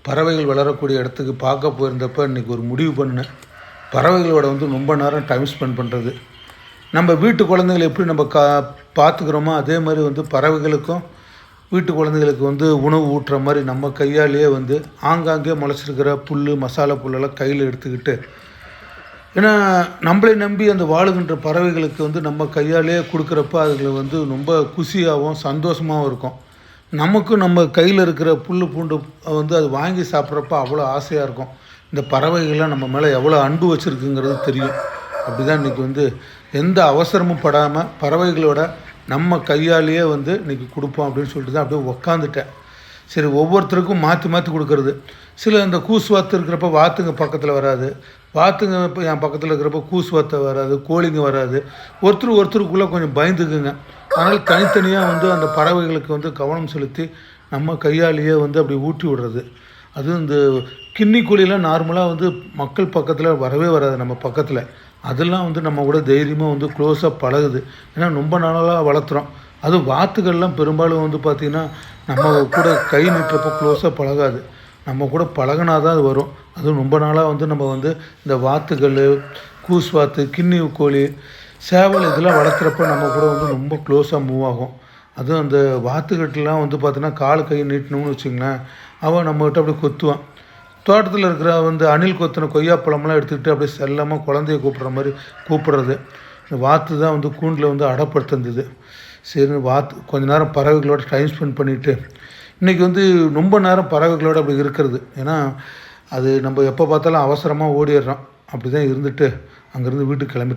பறவைகள் வளரக்கூடிய இடத்துக்கு பார்க்க போயிருந்தப்போ இன்றைக்கி ஒரு முடிவு பண்ணேன். பறவைகளோட ரொம்ப நேரம் டைம் ஸ்பெண்ட் பண்ணுறது. நம்ம வீட்டு குழந்தைகளை எப்படி நம்ம பார்த்துக்கிறோமோ அதே மாதிரி பறவைகளுக்கும் வீட்டு குழந்தைகளுக்கு உணவு ஊட்டுற மாதிரி நம்ம கையாலேயே ஆங்காங்கே முளைச்சிருக்கிற புல், மசாலா புல்லெல்லாம் கையில் எடுத்துக்கிட்டு, ஏன்னா நம்மளை நம்பி அந்த வாழுகின்ற பறவைகளுக்கு நம்ம கையாலேயே கொடுக்குறப்ப அதுகளை ரொம்ப குஷியாகவும் சந்தோஷமாகவும் இருக்கும். நமக்கும் நம்ம கையில் இருக்கிற புல் பூண்டு அது வாங்கி சாப்பிட்றப்ப அவ்வளோ ஆசையாக இருக்கும். இந்த பறவைகள்லாம் நம்ம மேலே எவ்வளோ அன்பு வச்சுருக்குங்கிறது தெரியும். அப்படி தான் இன்றைக்கி எந்த அவசரமும் படாமல் பறவைகளோட நம்ம கையாலேயே இன்றைக்கி கொடுப்போம் அப்படின்னு சொல்லிட்டு தான் அப்படியே உக்காந்துட்டேன். சரி, ஒவ்வொருத்தருக்கும் மாற்றி மாற்றி கொடுக்கறது. சில இந்த கூசு வாத்து இருக்கிறப்ப வாத்துங்க பக்கத்தில் வராது, வாத்துங்க இப்போ என் பக்கத்தில் இருக்கிறப்ப கூசு வாத்தை வராது, கோழிங்க வராது. ஒருத்தருக்குள்ளே கொஞ்சம் பயந்துக்குங்க. அதனால் தனித்தனியாக அந்த பறவைகளுக்கு கவனம் செலுத்தி நம்ம கையாலேயே அப்படி ஊட்டி விடுறது. அதுவும் இந்த கின்னி கோழிலாம் நார்மலாக மக்கள் பக்கத்தில் வரவே வராது நம்ம பக்கத்தில். அதெல்லாம் நம்ம கூட தைரியமாக க்ளோஸாக பழகுது. ஏன்னா ரொம்ப நாளாக வளர்த்துறோம். அதுவும் வாத்துக்கள்லாம் பெரும்பாலும் பார்த்திங்கன்னா நம்ம கூட கை நீட்டுறப்போ க்ளோஸாக பழகாது. நம்ம கூட பழகினா தான் அது வரும். அதுவும் ரொம்ப நாளாக நம்ம இந்த வாத்துகள், கூஸ் வாத்து, கின்னி கோழி, சேவல் இதெல்லாம் வளர்த்துறப்ப நம்ம கூட ரொம்ப க்ளோஸாக மூவ் ஆகும். அதுவும் அந்த வாத்துக்கிட்டலாம் பார்த்தீங்கன்னா கால் கை நீட்டணும்னு வச்சுங்களேன், அவன் நம்மகிட்ட அப்படியே கொத்துவான். தோட்டத்தில் இருக்கிற அணில் கொத்தின கொய்யாப்பழம்லாம் எடுத்துக்கிட்டு அப்படியே செல்லமாக குழந்தைய கூப்பிட்ற மாதிரி கூப்பிட்றது. இந்த வாத்து தான் கூண்டில் அடப்படுத்திருந்தது. சரி, வாத்து கொஞ்ச நேரம் பறவைகளோட டைம் ஸ்பெண்ட் பண்ணிவிட்டு இன்றைக்கி ரொம்ப நேரம் பறவைகளோடு அப்படி இருக்கிறது. ஏன்னா அது நம்ம எப்போ பார்த்தாலும் அவசரமாக ஓடிடுறோம். அப்படி தான் இருந்துட்டு அங்கேருந்து வீட்டுக்கு கிளம்பி